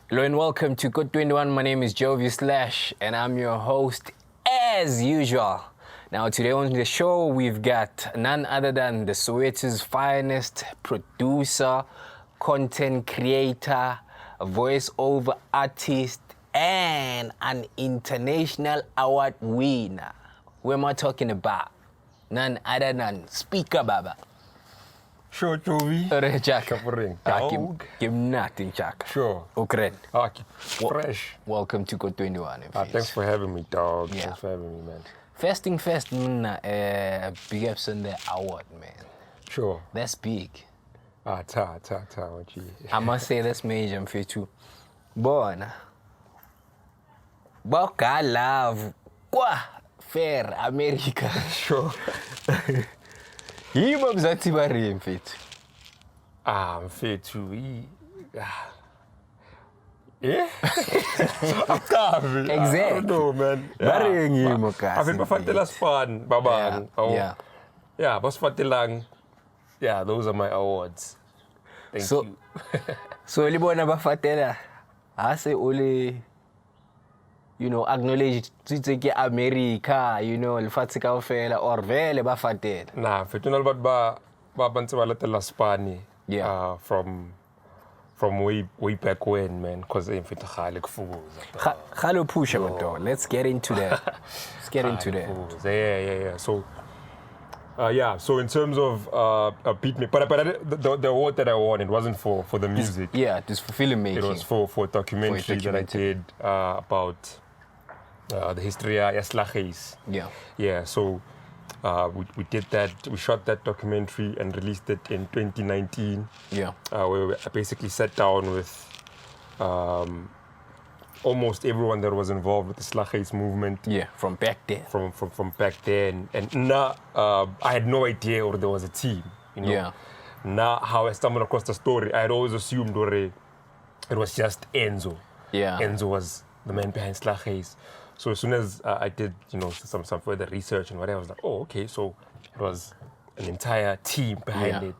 Hello and welcome to Code 21. My name is Jovi Slash and I'm your host as usual. Now today on the show we've got none other than the Soweto's finest producer, content creator, a voice-over artist and an international award winner. Who am I talking about? None other than Speeka Baba. Sure, Jovi. Chaka. Dog. Give nothing, Chaka. Sure. Okay. Fresh. Welcome to Code 21. Thanks for having me, dog. Yeah. Thanks for having me, man. First thing first, big ups on the award, man. Sure. That's big. What you? I must say that's major for you too. Bona. Boka love. Kwa fair America. Sure. Yibo mzansi bari mfethu. Mfethu. Yeah? Exactly. I don't know, man. Bari ngimo kasi. I've been bafatela span, babang. Yeah, basfatelang. Yeah, those are my awards. Thank you. So libona bafatela. Ase ole acknowledge tsitse America, lefatshe kaofela or vele bafatela. Nah, fetuna ba bantse ba latela Spani. Yeah. From way back when, man, because I'm fit khale kufuza. Khalo push about. Let's get into that. Yeah. So so in terms of beat me, but the award that I won, it wasn't for the music. Just for filmmaking. It was for a documentary that I did about the history of Yaslachis. Yeah. So we did that. We shot that documentary and released it in 2019. Where I basically sat down with almost everyone that was involved with the Slachis movement. From back then. From back then, and now I had no idea or there was a team. Now how I stumbled across the story, I had always assumed it was just Enzo. Enzo was the man behind Slachis. So as soon as I did, some further research and whatever, I was like, oh, okay, so it was an entire team behind it.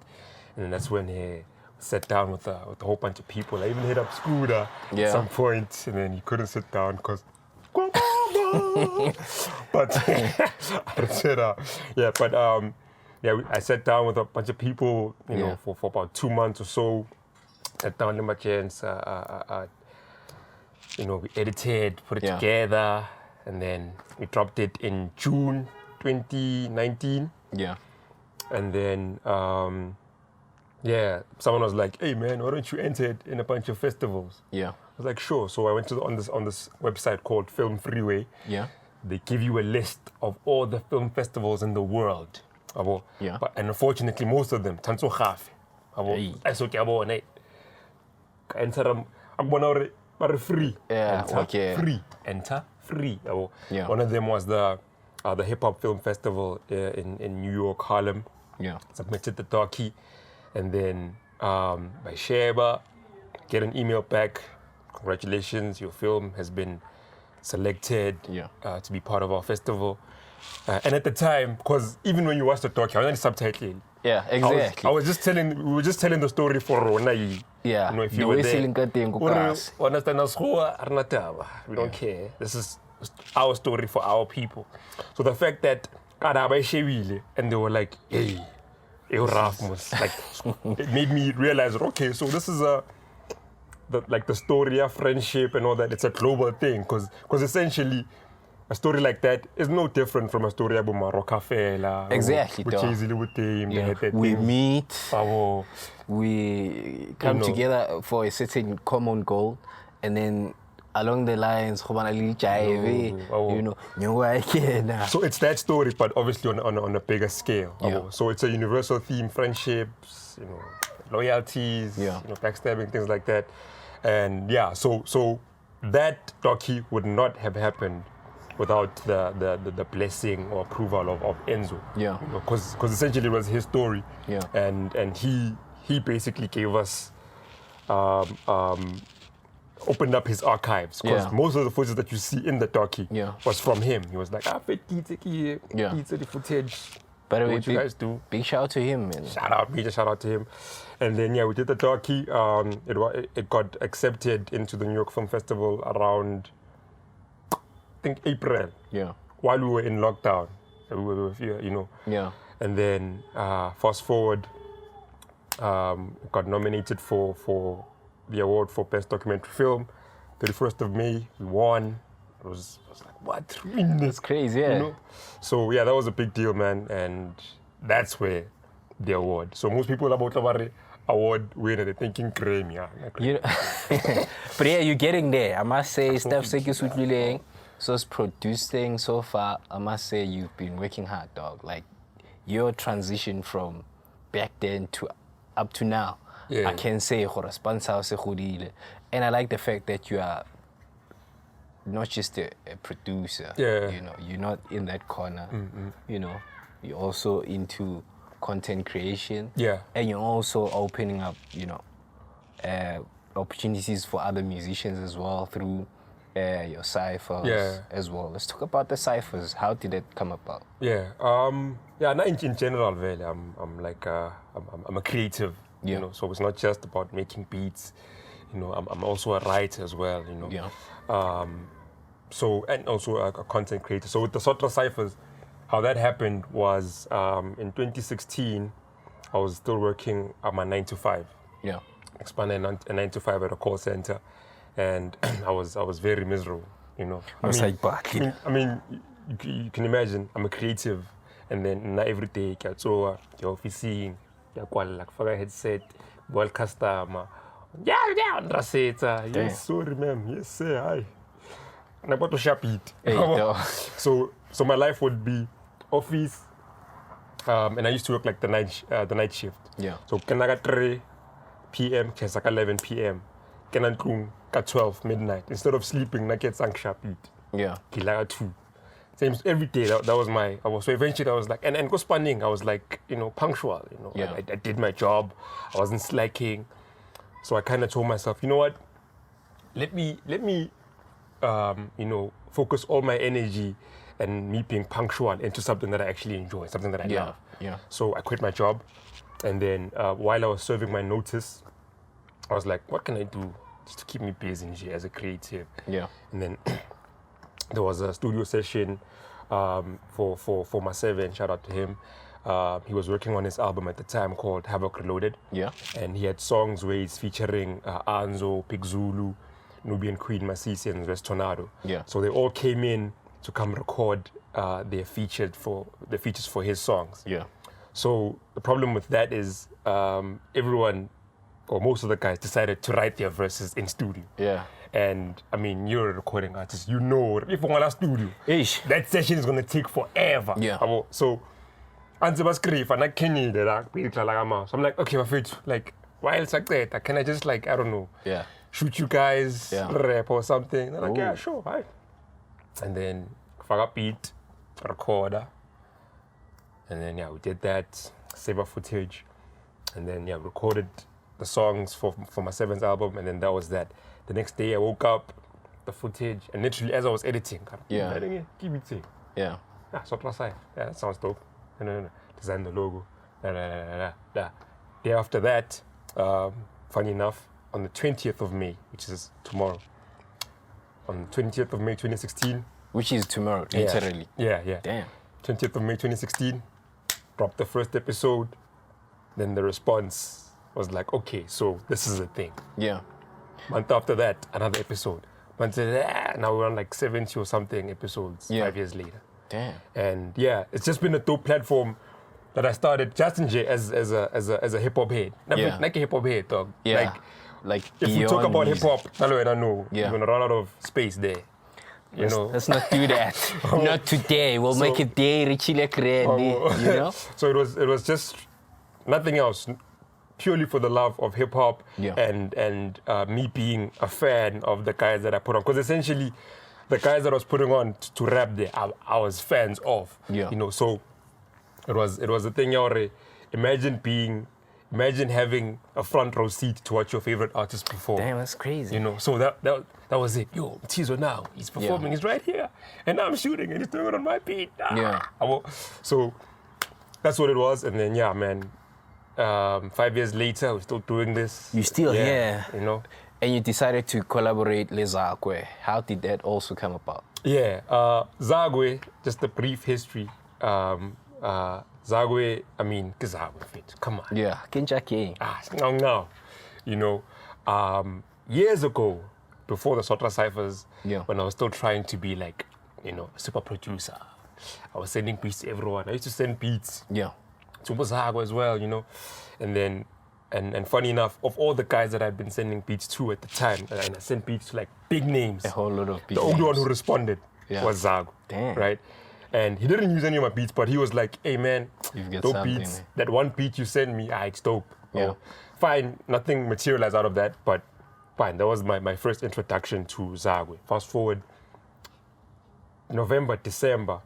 And then that's when he sat down with a whole bunch of people. I even hit up Scooter at some point, and then he couldn't sit down because... But I said, I sat down with a bunch of people, for about 2 months or so. Sat down in my chance, we edited, put it together, and then we dropped it in June 2019. And then, someone was like, hey man, why don't you enter it in a bunch of festivals? I was like, sure. So I went to on this website called Film Freeway. They give you a list of all the film festivals in the world. But, and unfortunately, most of them, Tanso Khafi. But free. Enter free. One of them was the Hip Hop Film Festival in New York, Harlem. Submitted the docu, and then by Sheba, get an email back. Congratulations, your film has been selected to be part of our festival. And at the time, because even when you watch the docu, I was only subtitling. Exactly. We were just telling the story for Ronai. If you were there. We don't care. This is our story for our people. So the fact that and they were like, hey, like, it made me realize, okay, so this is the story of friendship and all that. It's a global thing, because essentially a story like that is no different from a story about Marokafela. Exactly. We meet, we come together for a certain common goal, and then along the lines, so it's that story, but obviously on a bigger scale. So it's a universal theme: friendships, loyalties, backstabbing, things like that. And so that docu would not have happened without the blessing or approval of Enzo. Because essentially it was his story. And he basically gave us opened up his archives, because most of the footage that you see in the docu was from him. He was like, the footage, By the way, what you guys do. Big shout out to him, man. Major shout out to him. And then we did the talkie. It got accepted into the New York Film Festival around, I think, April. Yeah. While we were in lockdown, we were here, Yeah. And then fast forward, got nominated for the award for Best Documentary Film. 31st of May, we won. It was like, what? That's crazy, yeah. So that was a big deal, man. And that's where the award. So most people about the award winner, they're thinking Grammy. But yeah, you're getting there. I must say, Steph Sekisutliling, so it's producing so far. I must say, you've been working hard, dog. Like, your transition from back then to up to now, I can say, and I like the fact that you are not just a producer. You're not in that corner. You're also into content creation. And you're also opening up, opportunities for other musicians as well through your ciphers as well. Let's talk about the ciphers. How did it come about? Not in general, really. I'm a creative. So it's not just about making beats. I'm also a writer as well. And also a content creator. So with the Sotra ciphers, how that happened was in 2016, I was still working at my 9 to 5. Expanding a 9 to 5 at a call center, and I was very miserable. I mean, you can imagine. I'm a creative, and then not every day, your office, like for a headset, well customer, yes, sorry, ma'am, yes, sir, hi. I'm about to shop it. So my life would be office, and I used to work like the night shift. So can I get 3 p.m. can I 11 p.m. Can I go at 12 midnight instead of sleeping? I get shop it. Like 2. Same every day. That was so eventually I was like, and go spanning. I was like, punctual. I did my job. I wasn't slacking. So I kind of told myself, you know what? Let me focus all my energy and me being punctual into something that I actually enjoy, something that I love. So I quit my job, and then while I was serving my notice, I was like, what can I do just to keep me busy as a creative? And then there was a studio session for my 7. Shout out to him. He was working on his album at the time called Havoc Reloaded. And he had songs where he's featuring Anzo, Pig Zulu, Nubian Queen, Masisi, and West Tornado. So they all came in to come record their features for his songs. So the problem with that is everyone, or most of the guys, decided to write their verses in studio. And I mean, you're a recording artist, if you want a studio, that session is going to take forever. So I'm like, okay, my friend, like, why else like that? Can I just like, I don't know, shoot you guys, rap or something? They're like, yeah, sure, right. And then fire beat, recorder, and then we did that, save our footage, and then recorded the songs for my 7th album, and then that was that. The next day I woke up, the footage, and literally as I was editing, keep it safe. That sounds dope. Design the logo. Day after that, funny enough, on the 20th of May, which is tomorrow, on the 20th of May 2016. Which is tomorrow, literally. Damn. 20th of May 2016, dropped the first episode. Then the response was like, okay, so this is the thing. Month after that, another episode. Now we're on like 70 or something episodes 5 years later. Damn. And it's just been a dope platform that I started just in as a hip hop head. Like a hip hop head, dog. Like if we talk about hip hop, I know you're gonna run out of space there. Let's not do that. Not today. We'll make it day richly ready. So it was just nothing else, purely for the love of hip hop and me being a fan of the guys that I put on. Because essentially, the guys that I was putting on to rap there, I was fans of. So it was a thing. Imagine having a front row seat to watch your favorite artist perform. Damn, that's crazy. So that was it. Yo, Tizo now, he's performing, he's right here. And I'm shooting and he's doing it on my beat. So that's what it was. And then, yeah, man, 5 years later, we're still doing this. You're still here. You know. And you decided to collaborate with Zagwe. How did that also come about? Yeah, Zagwe, just a brief history. Zagwe, I mean, come on. Yeah, Kinjaki. No. You know, years ago, before the Sotra Cyphers, when I was still trying to be like, you know, a super producer, I was sending beats to everyone. I used to send beats to Zagwe as well, you know. And then, and funny enough, of all the guys that I'd been sending beats to at the time, and I sent beats to like big names. A whole lot of big names. The only one who responded was Zagwe. Damn. Right? And he didn't use any of my beats, but he was like, hey man, dope beats. That one beat you sent me, it's dope. Yeah. Oh, fine, nothing materialized out of that, but fine. That was my first introduction to Zagwe. Fast forward, November, December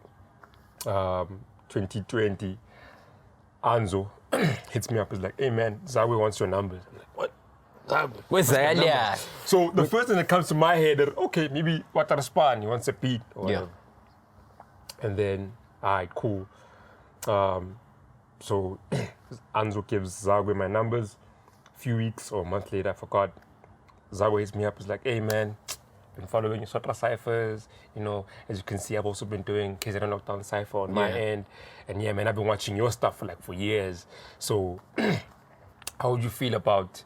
2020, Anzo hits me up. He's like, hey man, Zagwe wants your numbers. I'm like, what? Zagwe? What's that? Yeah. So the first thing that comes to my head is, okay, maybe what respond? He wants a beat or whatever. And then, all right, cool. So Anzo gives Zagwe my numbers. A few weeks or a month later, I forgot. Zagwe hits me up. He's like, hey man, been following your Sotra Cyphers. You know, as you can see, I've also been doing KZN Lockdown Cypher on my end. And yeah, man, I've been watching your stuff for years. So how would you feel about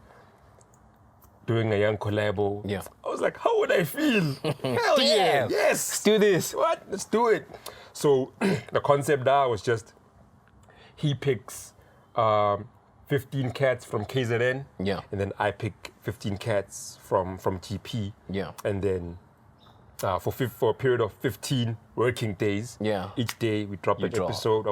doing a young collabo? Yeah. I was like, how would I feel? Hell yeah, yes. Let's do this. What? Let's do it. So the concept there was just, he picks 15 cats from KZN. Yeah. And then I pick 15 cats from TP. Yeah. And then for a period of 15 working days, each day we drop an episode.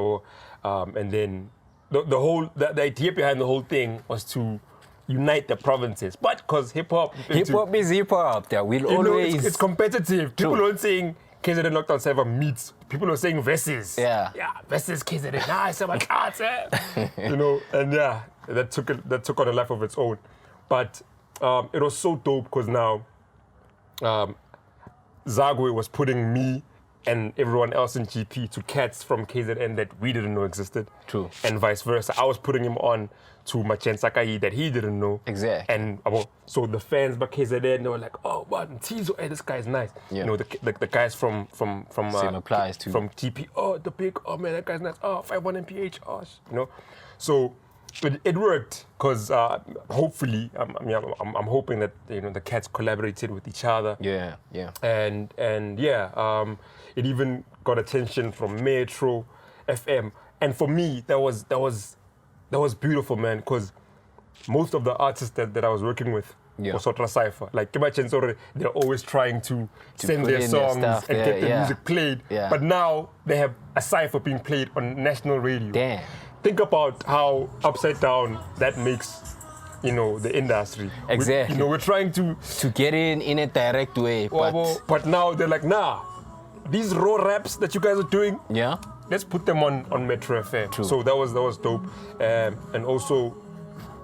And then the idea behind the whole thing was to unite the provinces. But because hip-hop is hip-hop. Yeah, we'll always... It's competitive. People aren't saying KZN Lockdown Cypher meets. People are saying versus. Yeah, versus KZN. I said my cards, you know, and that took on a life of its own. But it was so dope because now Zagwe was putting me and everyone else in GP to cats from KZN that we didn't know existed. True. And vice versa. I was putting him on to Machen Sakai that he didn't know. Exactly. And so the fans by KZN, they were like, oh, man, Tizo, hey, this guy's nice. Yeah. You know, the guys from Same applies too. From TP, oh, the big, oh man, that guy's nice. Oh, 51 MPH, oh, you know. So it worked because hopefully, I'm hoping that, you know, the cats collaborated with each other. Yeah. And it even got attention from Metro FM. And for me, that was beautiful, man, because most of the artists that I was working with were Sotra Cypher. Like, they're always trying to send their songs and get the music played. Yeah. But now they have a cypher being played on national radio. Damn. Think about how upside down that makes, you know, the industry. Exactly. We're trying to get in a direct way. But now they're like, nah, these raw raps that you guys are doing, let's put them on Metro FM. True. So that was dope. And also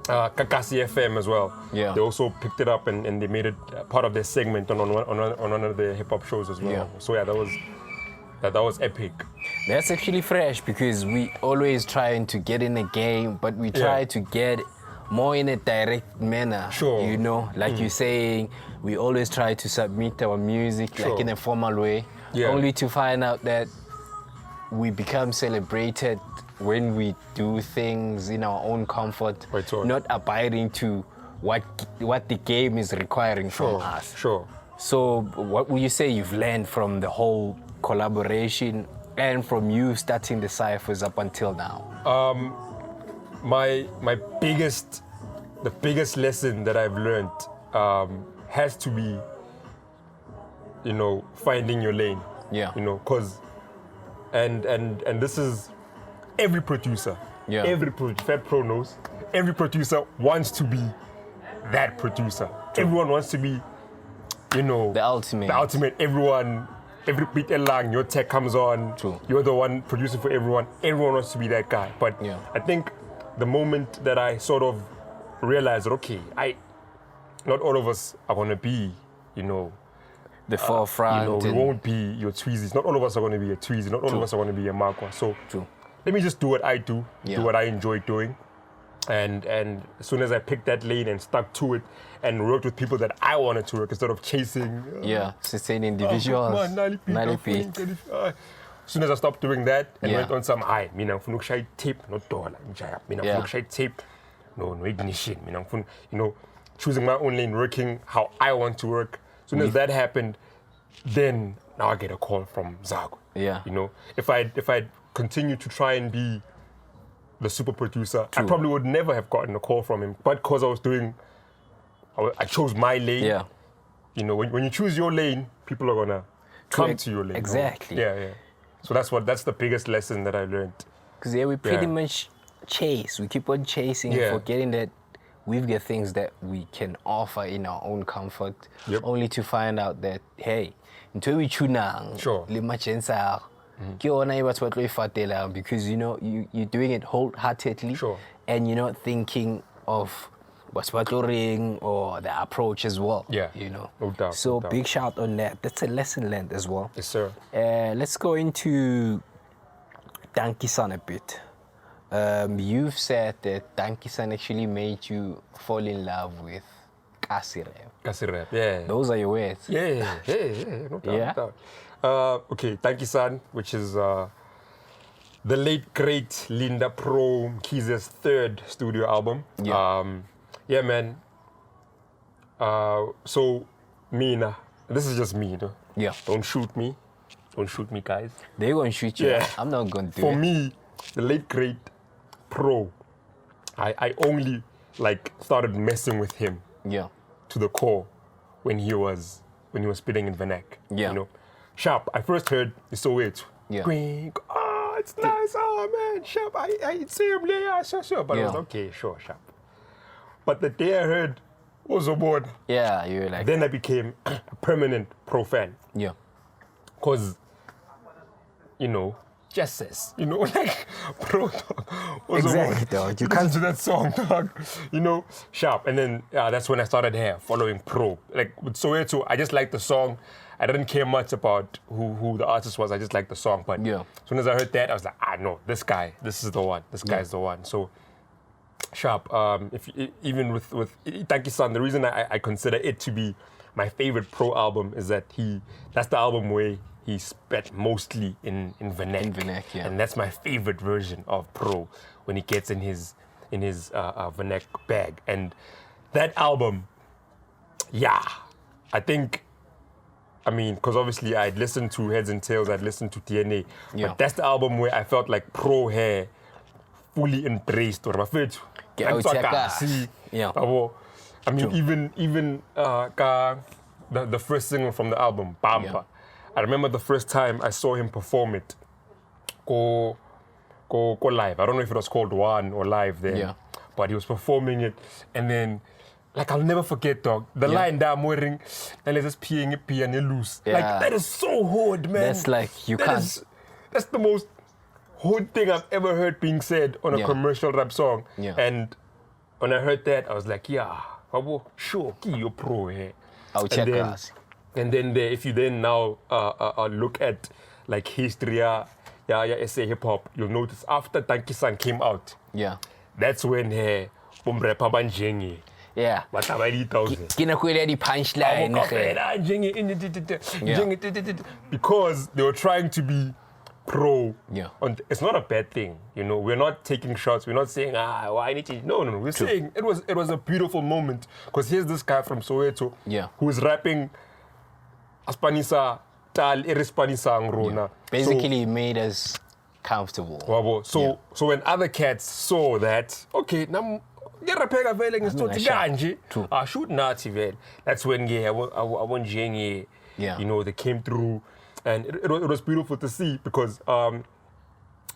Kakasi FM as well. Yeah. They also picked it up and they made it part of their segment on one of their hip hop shows as well. Yeah. So yeah, that was epic. That's actually fresh because we always trying to get in the game, but we try to get more in a direct manner. Sure. You know, like you're saying, we always try to submit our music like in a formal way, only to find out that we become celebrated when we do things in our own comfort, not abiding to what the game is requiring from us. Sure. So what would you say you've learned from the whole collaboration and from you starting the cyphers up until now? The biggest lesson that I've learned has to be, you know, finding your lane. Yeah. You know, because and this is every producer. Yeah. Every Fed Pro knows. Every producer wants to be that producer. True. Everyone wants to be, you know, the ultimate. Every beat along, your tech comes on. True. You're the one producing for everyone. Everyone wants to be that guy. But I think the moment that I sort of realized that, okay, not all of us are going to be, you know, the forefront. You know, we won't be your Tweezies. Not all of us are going to be a Tweezy. Not all of us are going to be a Markwa. So let me just do what I do what I enjoy doing. And as soon as I picked that lane and stuck to it and worked with people that I wanted to work instead of chasing. Sustain individuals. As soon as I stopped doing that and went on some high, mina ngifuna ukushaya tape no dollar, mina ngifuna ukushaya tape no ignition, mina ngifuna, choosing my own lane, working how I want to work. As soon as that happened, then now I get a call from Zago. If I'd continued to try and be the super producer, I probably would never have gotten a call from him. But because I chose my lane. When you choose your lane, people are gonna come to your lane. Exactly. Yeah. So that's the biggest lesson that I learned. Because we pretty much chase. We keep on chasing, forgetting that we've got things that we can offer in our own comfort, only to find out that, hey, until we tunang, because you're doing it wholeheartedly, and you're not thinking of what's ring or the approach as well. No doubt. So big shout on that. That's a lesson learned as well. Yes, sir. Let's go into Dankisan a bit. You've said that Dankisan actually made you fall in love with Kasirep, yeah. Those are your words. Yeah, no doubt. No doubt. Okay, Dankisan, which is the late great Linda Pro Mkhize's third studio album. Yeah, man. So Mina, this is just me, though. Yeah. Don't shoot me, guys. They're gonna shoot you. I'm not gonna do it. For me, the late great Pro, I only started messing with him. To the core when he was spitting in Vernac. Sharp. I first heard it's so weird. Oh, it's nice. Oh man, Sharp. I see him there. Sure. But I was okay, sure, Sharp. But the day I heard was aboard. You were like. Then I became a permanent Pro fan. Cause, justice. Pro dog. Exactly, dog. You can't do that song, dog. Sharp. And then that's when I started following Pro. Like with Soweto, I just liked the song. I didn't care much about who the artist was. I just liked the song. But as soon as I heard that, I was like, no, this is the one. This guy's the one. So Sharp. Even with Dankisan, the reason I consider it to be my favorite Pro album is that that's the album where he spat mostly in Vernac. And that's my favorite version of Pro when he gets in his Vernac bag. And that album, because obviously I'd listened to Heads and Tails, I'd listened to DNA, but that's the album where I felt like Pro hair fully embraced. Even the first single from the album, Bampa. I remember the first time I saw him perform it, go live. I don't know if it was called One or Live then, but he was performing it, and then I'll never forget, dog. The line that I'm wearing, and let's just peeing loose. That is so hood, man. That's that's the most hood thing I've ever heard being said on a commercial rap song. And when I heard that, I was like, sure, you're Pro here. I'll check us. And then if you then now look at history, SA hip hop, you'll notice after Dankisan came out, that's when Umrepa Banjengi. Because they were trying to be Pro. It's not a bad thing. We're not taking shots. We're not saying, why need to. No. We're saying it was a beautiful moment. Because here's this guy from Soweto who's rapping Aspanisa Tal Irispanisa Ngrona. Basically made us comfortable. So when other cats saw that, okay, now shoot Nazi. That's when they came through, and it was beautiful to see because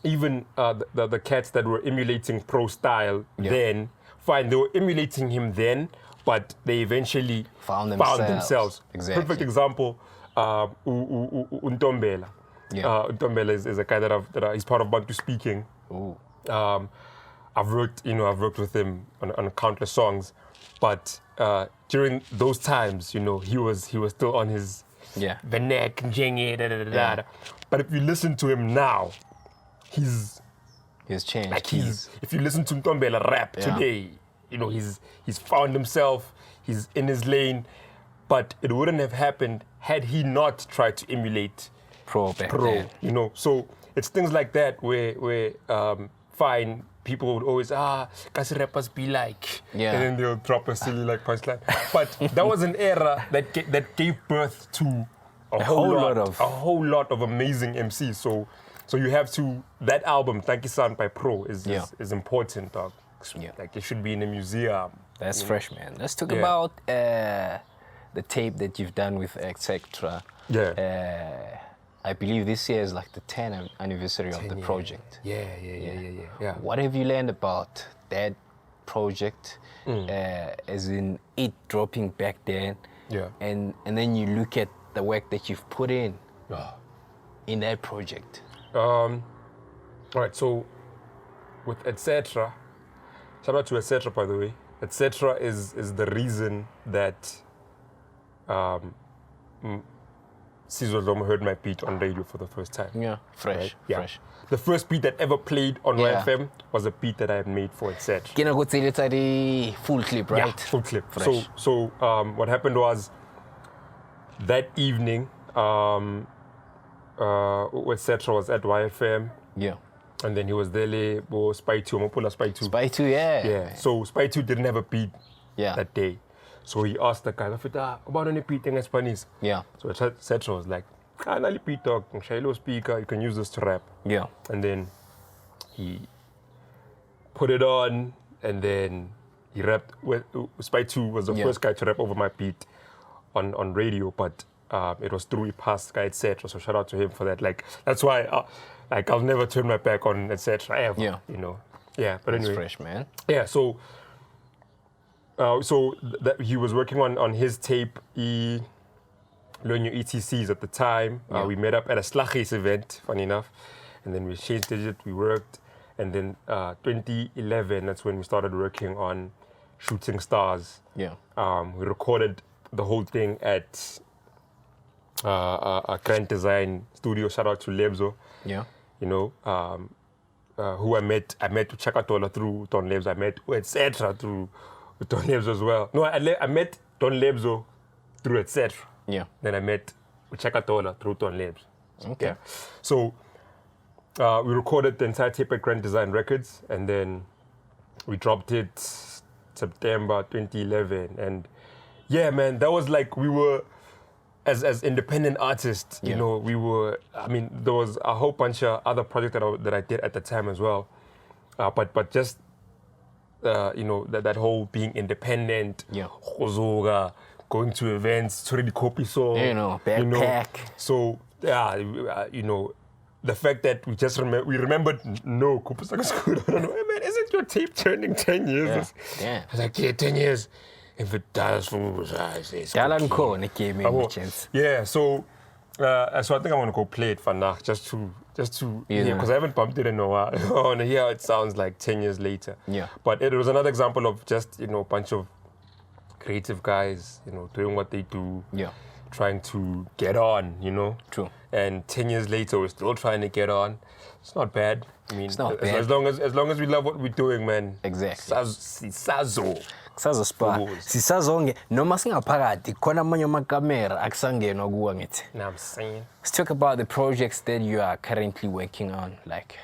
even the cats that were emulating Pro style then, fine, they were emulating him then, but they eventually found themselves. Exactly. Perfect example, Untombela. Untombela is a guy that he's part of Bantu Speaking. I've worked with him on countless songs, but during those times, he was still on his Vernac, Njenge, But if you listen to him now, he's He's changed. Like if you listen to Ntombela rap today, you know, he's found himself, he's in his lane, but it wouldn't have happened had he not tried to emulate Pro back then. You know. So it's things like that where fine, people would always, kasi rappers be like, and then they'll drop a silly like punchline. But that was an era that gave birth to a whole lot of amazing MCs. So you have to, that album, Thank You Son by Pro is important, dog. Like it should be in a museum. That's fresh, man. Let's talk about the tape that you've done with etc. I believe this year is like the 10th anniversary of the project. Yeah. What have you learned about that project, as in it dropping back then? And then you look at the work that you've put in that project. All right, so with etc. Shout out to etc. by the way. Etc. is the reason that Sizwe Dlomo heard my beat on radio for the first time. Yeah, fresh, right? Fresh. The first beat that ever played on YFM was a beat that I had made for etc. Can I go tell you the full clip, right? Yeah, full clip. Fresh. So what happened was that evening, etc. was at YFM. Yeah. And then he was there, Spy 2, Mopula Spy 2. Spy 2, yeah. So Spy 2 didn't have a beat that day. So he asked the guy, about any beat in Spanish? Yeah. So etc. was like, can't beat talk, Speeka, you can use this to rap. Yeah. And then he put it on, and then he rapped. Spy 2 was the first guy to rap over my beat on radio, but it was through he passed guy, etc. So shout out to him for that. Like, that's why I'll never turn my back on etc. ever. Yeah. You know. Yeah. But anyway. That's fresh, man. Yeah. So that he was working on his tape. He learned your ETCs at the time. We met up at a Slaggies event, funny enough, and then we changed it. We worked, and then 2011. That's when we started working on Shooting Stars. Yeah. We recorded the whole thing at a Grand Design studio. Shout out to Lebzo. Yeah. You know, who I met to Chakatola through Don Lebzo. I met etc. through Don Lebzo as well. No, I met Don Lebzo through etc. Yeah. Then I met Chakatola through Don Lebzo. Okay. Yeah. So we recorded the entire tape at Grand Design Records, and then we dropped it September 2011. And yeah, man, that was like we were. As independent artists, you know, we were. I mean, there was a whole bunch of other projects that I did at the time as well, but just you know, that whole being independent, going to events, to really copy song, backpack. You know. So you know, the fact that we remembered Kupusaka School. I don't know, hey, man, isn't your tape turning 10 years? Yeah. I was like, 10 years. If it does, yeah. So I think I want to go play it for now, just to because I haven't pumped it in a while. I want to hear how it sounds like 10 years later. Yeah. But it was another example of just, you know, a bunch of creative guys, you know, doing what they do. Yeah. Trying to get on, you know. True. And 10 years later, we're still trying to get on. It's not bad. I mean, it's not bad. As long as we love what we're doing, man. Exactly. Sazo. Sisazonge noma singaphakathi khona amanye amakamera akusangenwa kuwa ngithi. I'm saying. Let's talk about the projects that you are currently working on, like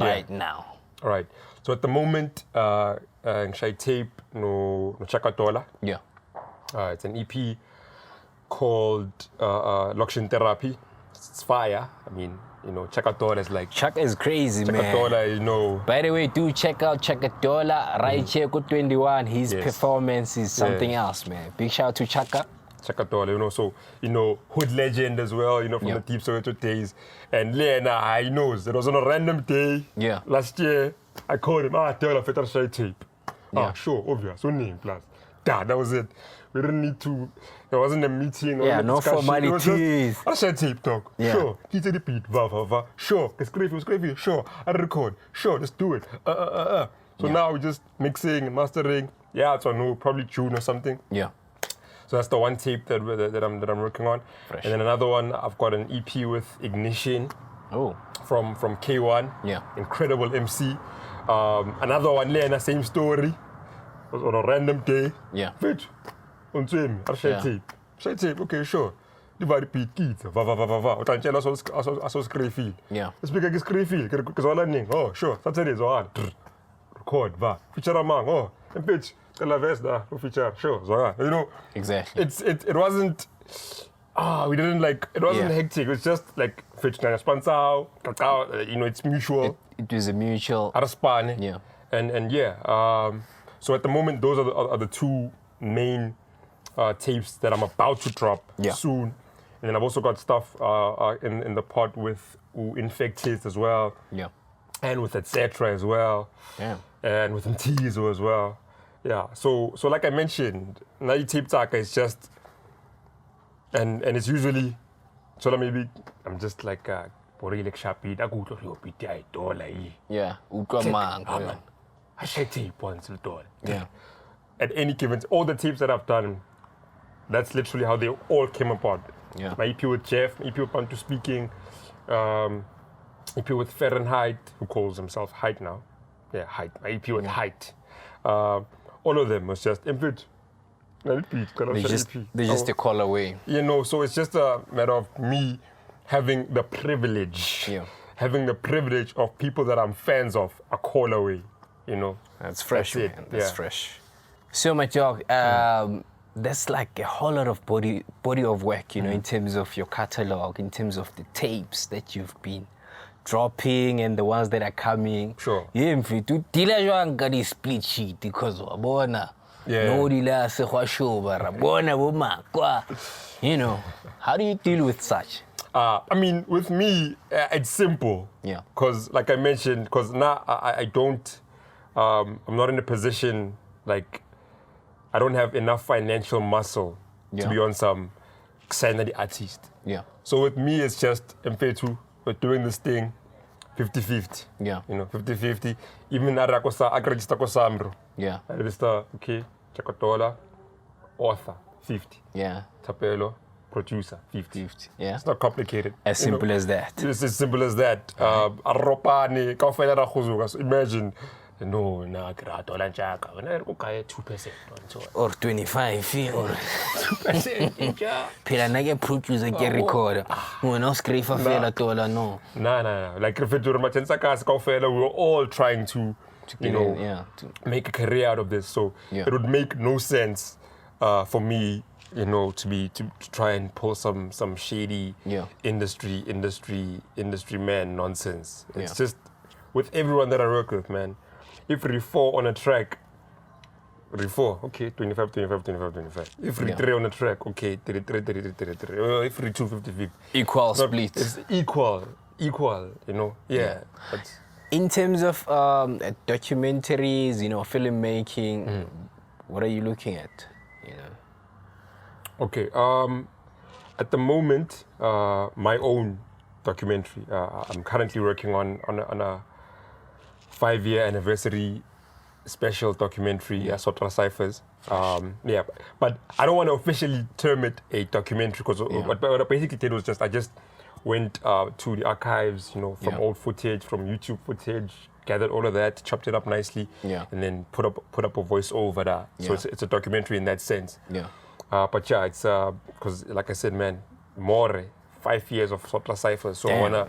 right now. All right. So at the moment, Nshai Tape no Chakatola. Yeah. It's an EP called Loction Therapy. It's fire. I mean, you know, Chakatola is like... Chaka is crazy, man. Chakatola, you know... By the way, do check out Chakatola, right here, 21. His performance is something else, man. Big shout out to Chaka. Chakatola, you know, so, you know, hood legend as well, you know, from the Deep Soweto days. And Lena, he knows. It was on a random day. Yeah. Last year, I called him, tell a Fetter Shai Tape. Sure, obvious, so name, plus. That was it. We didn't need to, there wasn't a meeting. Yeah, no formalities. I shall tape talk. Yeah. Sure. Keep the repeat. Sure. It's gravy. Sure. I record. Sure. Just do it. So now we're just mixing and mastering. Yeah, it's on probably tune or something. Yeah. So that's the one tape that I'm working on. Fresh. And then another one, I've got an EP with Ignition. Oh. From K1. Yeah. Incredible MC. Another one, Lena, same story. Was on a random day. Yeah. Bitch, on team, I share tape. Share tape, okay, sure. Divide repeat kids. Va. Utantshela aso screen. Yeah. Speeka ke screen feel. Ke zona ning. Oh, sure. Saturday zona. Record va. Feature among. Oh, and bitch, tell vest da. Feature. Sure. Zona. You know. Exactly. It wasn't we didn't like it wasn't hectic. It was just like feature sponsor, you know, it's mutual. It was a mutual. Yeah. And yeah. So at the moment, those are the two main tapes that I'm about to drop soon. And then I've also got stuff in the pot with Infected as well. Yeah. And with Etc. as well. Yeah. And with Mtizo as well. Yeah. So like I mentioned, Nai Tape Taka is just and it's usually so maybe I'm just like yeah. I share tape once with all. Yeah. At any given, all the tapes that I've done, that's literally how they all came apart. Yeah. My EP with Jeff, my EP with Bantu Speaking, EP with Fahrenheit, who calls himself Height now. Yeah, Height. My EP with Height. All of them was just input. They just a call away. You know, so it's just a matter of me having the privilege. Yeah. Having the privilege of people that I'm fans of a call away. You know, that's fresh, that's man. That's fresh. So my dog, that's like a whole lot of body of work, you know, in terms of your catalog, in terms of the tapes that you've been dropping and the ones that are coming. Sure. Yeah, mfethu dila jwang ka di split sheet because wa bona. No dila se khwa shoba ra bona bo makwa. You know, how do you deal with such? I mean, with me, it's simple. Yeah. Because, like I mentioned, because now I don't. I'm not in a position, like, I don't have enough financial muscle to be on some sanity artist. Yeah. So with me, it's just, we're doing this thing 50-50. Yeah. You know, 50-50. Even I register Samro. Yeah. I register, okay, Chakotola, author, 50. Yeah. Tapelo, producer, 50. Yeah. It's not complicated. As simple as that. It's as simple as that. Imagine. No, $2%. Or 25 or 2%. Pila na ke producer ke recorder. Wena uscrifa fela tola no. No. Like if we were all trying to you know, make a career out of this. So it would make no sense for me, you know, to try and pull some shady industry man nonsense. It's just with everyone that I work with, man. If we 4 on a track, 4, okay, 25. If we 3 on a track, okay, 33. If we 2, 50. Equal split. It's equal, you know, yeah. In terms of documentaries, you know, filmmaking, what are you looking at? You know. Okay, at the moment, my own documentary. I'm currently working on a 5-year anniversary special documentary, Sotra Cyphers. But I don't want to officially term it a documentary because what I basically did was I just went to the archives, you know, from old footage, from YouTube footage, gathered all of that, chopped it up nicely, and then put up a voiceover there. So it's a documentary in that sense. But yeah, it's because like I said, man, 5 years of Sotra Cyphers. So I wanna.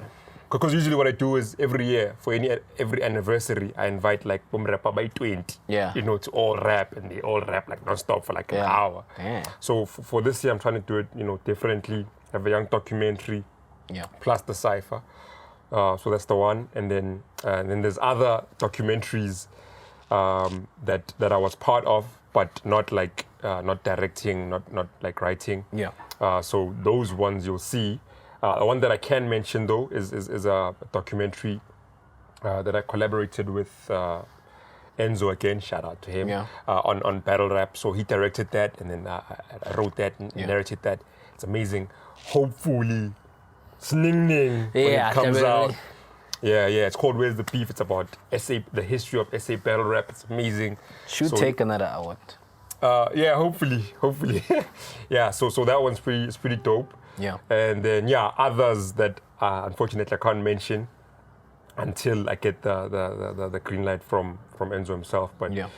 Because usually what I do is every year, for every anniversary, I invite like boom rapper by 20, you know, to all rap, and they all rap like non-stop for like an hour. So for this year, I'm trying to do it, you know, differently. Have a young documentary, plus the cypher. So that's the one, and then there's other documentaries that I was part of, but not like not directing, not like writing. So those ones you'll see. The one that I can mention though is a documentary that I collaborated with Enzo again. Shout out to him on battle rap. So he directed that, and then I wrote that and narrated that. It's amazing. Hopefully, when it comes out. Yeah. It's called Where's the Beef? It's about SA, the history of SA battle rap. It's amazing. Should take another award. Yeah, hopefully. Yeah. So that one's pretty dope. And then others that unfortunately I can't mention until I get the green light from Enzo himself. But yeah.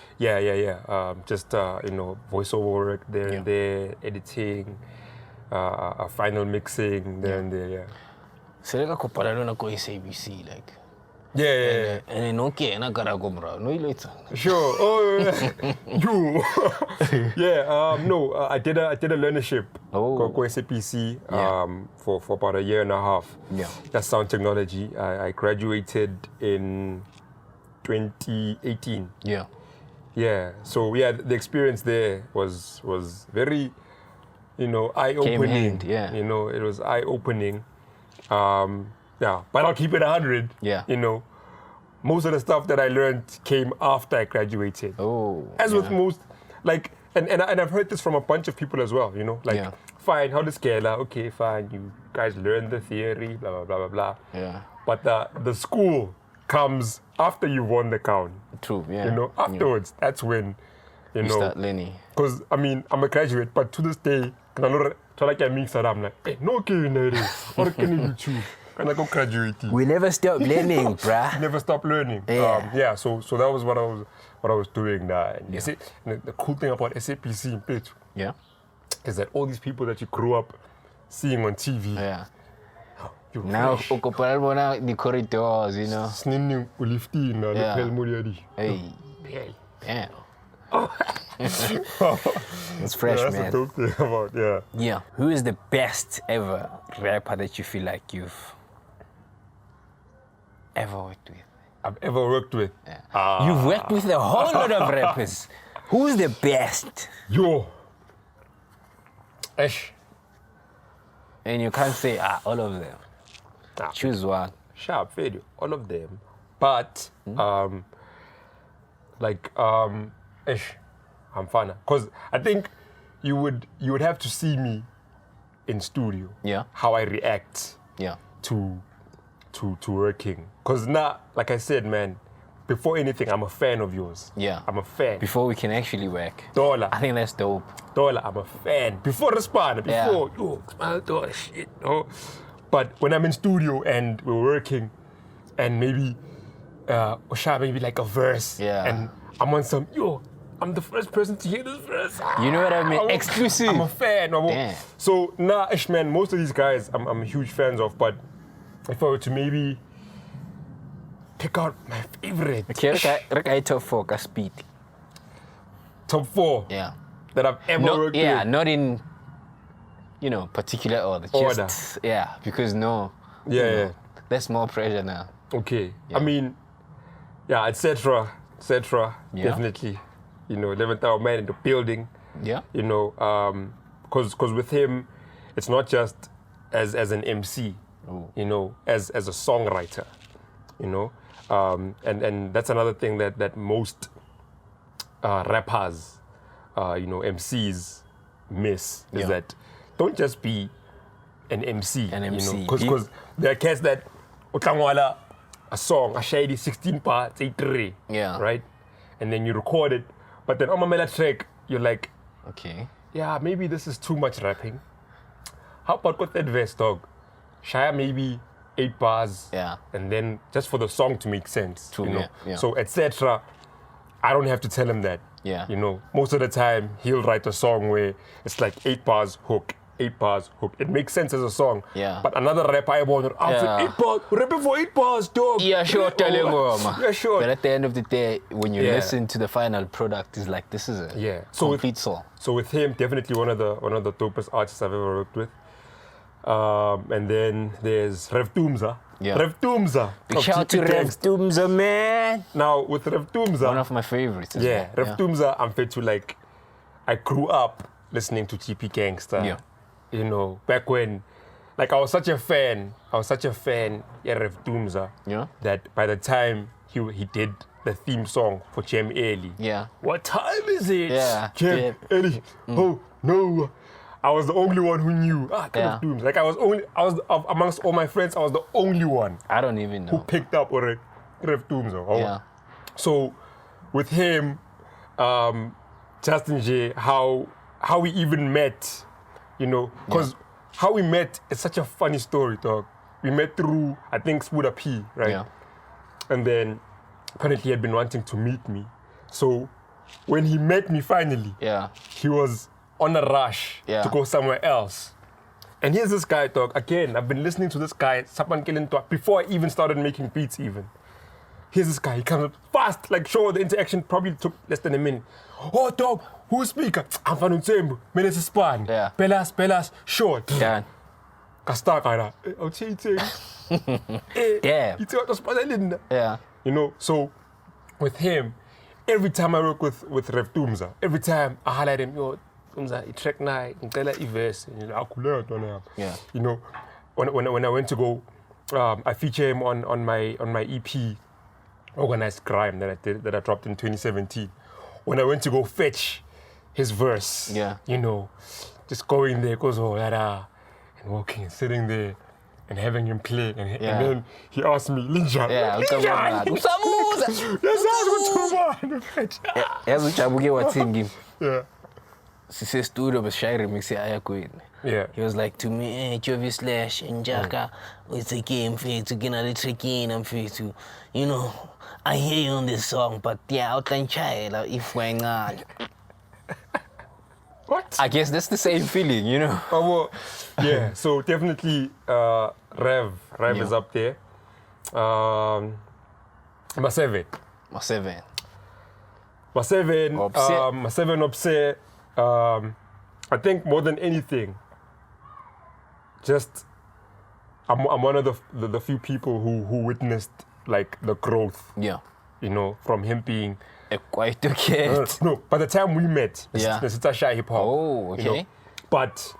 Just voiceover work there and there, editing, final mixing there and there. Yeah. So like a parallel ko SABC like. Yeah. And then okay, na karago bro. No later. Sure. Oh, you. No. I did a learnership. Go SAPC. For about a year and a half. Yeah. That's sound technology. I graduated in 2018. Yeah. Yeah. So the experience there was very, eye-opening. Yeah. It was eye-opening. But I'll keep it 100. Yeah. Most of the stuff that I learned came after I graduated. As with most, like, and I've heard this from a bunch of people as well, fine, how to scale, okay, fine, you guys learn the theory, blah, blah, blah, blah, blah. Yeah. But the school comes after you've won the count. True, yeah. Afterwards, that's when, you start learning. Because, I mean, I'm a graduate, but to this day, I'm like, hey, no, or can you choose? And I go graduate. We never stop learning, bruh. Never stop learning. Yeah. So that was what I was doing now. And the cool thing about SAPC in Petu, is that all these people that you grew up seeing on TV. Yeah. Now, the corridors, Sninning uliftina, the pelmuriadi. Hey. Yeah. It's fresh, that's man. That's the dope thing about, Yeah. Who is the best ever rapper that you feel like you've ever worked with? I've ever worked with? Yeah. You've worked with a whole lot of rappers. Who's the best? Yo. Ash. And you can't say, all of them. Choose one. Sharp video, all of them. But, Ash, I'm fine. Because I think you would have to see me in studio. Yeah. How I react. Yeah. To working. Because now, like I said, man, before anything, I'm a fan of yours. Yeah. I'm a fan. Before we can actually work. Dollar. I think that's dope. Dollar, I'm a fan. Before respond, shit. Oh. But when I'm in studio and we're working and maybe maybe like a verse. Yeah. And I'm on some, I'm the first person to hear this verse. You know what I mean? Exclusive. I'm a fan. So now, man, most of these guys I'm huge fans of, but if I were to maybe pick out my favorite. Okay, top 4, speed. Top 4? Yeah. That I've ever worked with? Yeah, not in, particular order. Just, because there's more pressure now. Okay. Yeah. I mean, etc. Definitely. 11th hour man in the building. Yeah. Because with him, it's not just as an MC. As a songwriter, and that's another thing that most rappers, MCs miss is that don't just be an MC. Because there are cats that a song, a shady 16 parts, 8-3, right, and then you record it, but then on my melody track you're like, okay, maybe this is too much rapping. How about got that verse, dog? Share maybe 8 bars, and then just for the song to make sense, So etc. I don't have to tell him that. Most of the time he'll write a song where it's like 8 bars hook, 8 bars hook. It makes sense as a song. But another rapper I want 8 bars, rapping for 8 bars, dog. Yeah, sure, tell him, yeah, sure. But at the end of the day, when you listen to the final product, it's like this is a complete song. So with him, definitely one of the dopest artists I've ever worked with. And then there's Rev Tumza. Rev Tumza. Big shout out to Rev Tumza, man. Now, with Rev Tumza, one of my favorites as well. Rev Tumza, I'm fit to I grew up listening to TP Gangsta. Back when, I was such a fan of Rev Tumza. That by the time he did the theme song for Jem Early. What time is it? Jem Early. Oh, no. I was the only one who knew. Dooms. I was amongst all my friends, I was the only one. I don't even know. Who picked up Rev Tumza. So with him, Justin J, how we even met, because how we met is such a funny story, dog. we met through, I think, Speeka P, right? Yeah. And then apparently he had been wanting to meet me. So when he met me finally, he was on a rush to go somewhere else. And here's this guy, dog. Again, I've been listening to this guy, Sapan Killing, before I even started making beats even. Here's this guy, he comes up fast, like sure, the interaction probably took less than a minute. Oh, dog, who's Speeka? I'm from Utsembu, minutes is span. Pelas, short. Yeah. Kastakara. Damn. Yeah. You know, so with him, every time I work with Rev Tumza, every time I highlight him, yo, Tumza, I track night, I verse, yeah. You know, when I went to go, I feature him on my EP, Organized Crime, that I dropped in 2017. When I went to go fetch his verse, you know, just going there, goes and walking and sitting there and having him play, and then he asked me, Linja, he was like to me, hey, Jovi Slash and Jaka, it's a game for you to get out of the trick in and for you to, you know, I hear you on this song, but yeah, I'll try like if we're not. What? I guess that's the same feeling, you know. Oh, well, yeah, so definitely Rev is up there. My seven upset. I think more than anything, just I'm one of the few people who witnessed like the growth. Yeah. You know, from him being quite a kid. No, by the time we met, it's a shy hip hop. Oh, okay. You know? But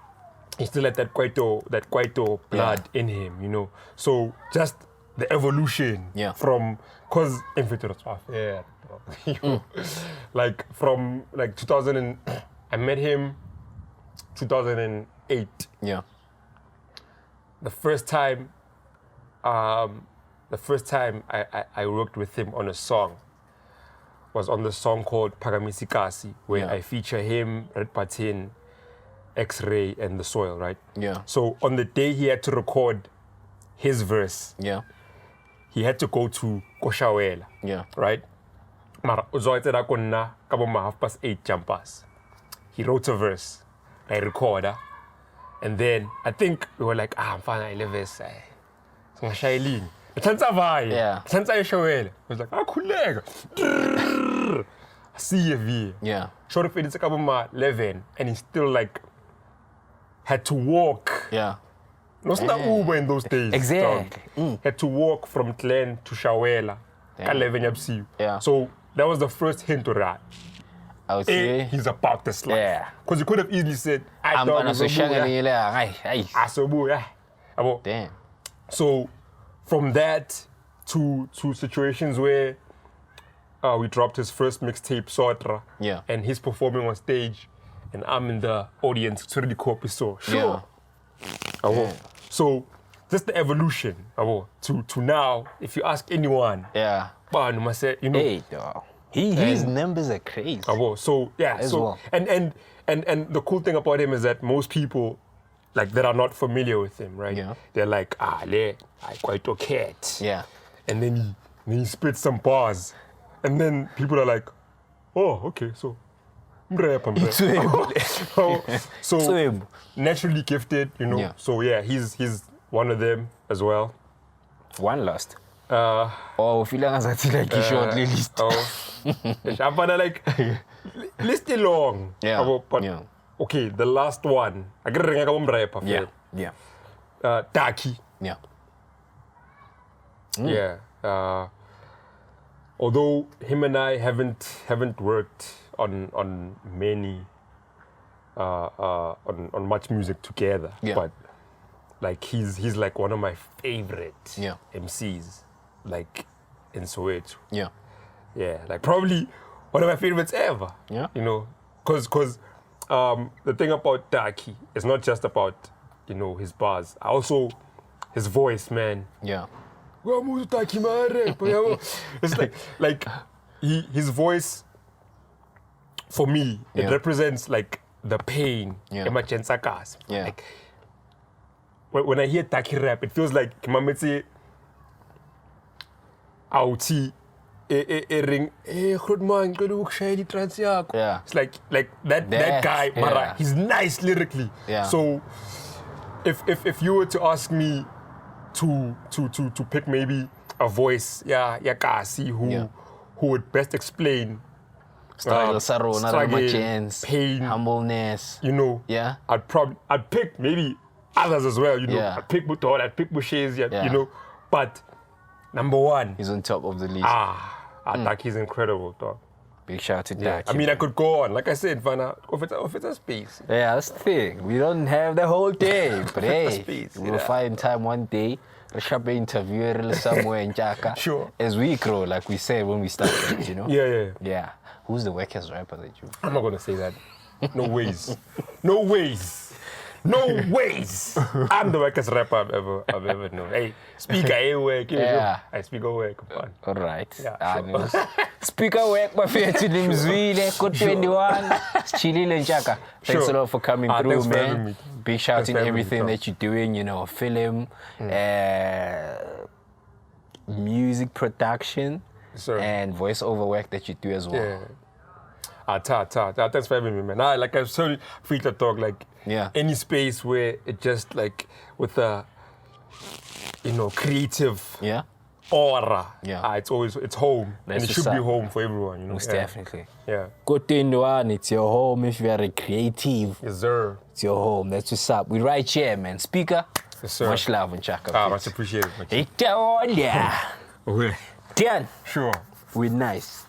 he still had that Kwaito blood in him, you know. So just the evolution from, cause like from like 2000 I met him 2008. Yeah. The first time I worked with him on a song was on the song called Pagamisi Kasi, where I feature him, Red Patin, X-Ray, and The Soil, right? Yeah. So on the day he had to record his verse, he had to go to Koshawela, right? Mara, uzoitera konna kaboma 8:30 jumpers. He wrote a verse, I recorder, and then I think we were like, I'm fine, I live this. So Shailene. Tanza Shawel. I was like, kulega. CFV. Yeah. Short of it's 11, and he still like had to walk. Yeah. No, it's not Uber in those days. Exactly. Had to walk from Glen to Shawela. 11 Yeah. So that was the first hint to that. I would say he's about this life. Yeah. Because you could have easily said, I'm gonna say damn. So from that to situations where we dropped his first mixtape, Sotra, and he's performing on stage, and I'm in the audience. It's really copy, so sure. So just the evolution, to now. If you ask anyone, you know, hey, his numbers are crazy. So and the cool thing about him is that most people, like, that are not familiar with him, right? Yeah. They're like, I quite okay. Yeah. And then he spits some bars. And then people are like, oh, okay, so so naturally gifted, you know. Yeah. So yeah, he's one of them as well. One last. Feeling as like you shortly list. I'm gonna like list it long. But okay, the last one. I get ring Taki. Yeah. Yeah. Although him and I haven't worked on many on much music together, but like he's like one of my favorite MCs, like in Soweto. Yeah, like probably one of my favorites ever. Yeah. You know, cause the thing about Taki is not just about, you know, his bars. Also his voice, man. Yeah. It's like his voice, for me, it represents like the pain, emergency cars. Yeah. Like when I hear Taki rap, it feels like Kimametsi Auti ring good man, good look shady trans. Yeah. It's like that guy, Mara, he's nice lyrically. Yeah. So if you were to ask me to pick maybe a voice, Kasi, who would best explain struggle, pain, humbleness. You know, yeah. I'd pick maybe others as well. You know, Yeah. I'd pick Butol, I'd pick Bushes, you know, but number one, he's on top of the list. Taki's incredible, dog. Big shout out to Yeah. Taki. I mean, I could go on. Like I said, Vanna, if it's a space. Yeah, that's the thing. We don't have the whole day, but hey, Space, we'll find time one day. Shall be interviewed somewhere in Jaka. Sure. As we grow, like we said when we started, you know. Yeah. Who's the weakest rapper that you? I'm not gonna say that. No ways. No ways. No ways. I'm the weakest rapper I've ever known. Hey, Speeka anyway. I speak away. Come on. All right. Yeah, sure. Speaker work, my favorite in Mzwile, Code 21, Chilile and Jaka. Thanks a lot for coming through, thanks for having man. me. Big shout in Thanks for everything having me, that you're doing, you know, film, music production, and voiceover work that you do as well. Yeah. Thanks for having me, man. Like I sorry free to talk, like any space where it just like with a creative aura. It's home. That's and it should be home for everyone, you know. Most definitely. Yeah. Code 21, it's your home if you are a creative. Yes, sir. It's your home. That's what's up. We right here, man. Speaker. Yes, sir. Much love and Chaka. Much appreciated. Tian. Sure. We're nice.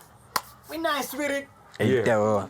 We're nice with it. Yeah.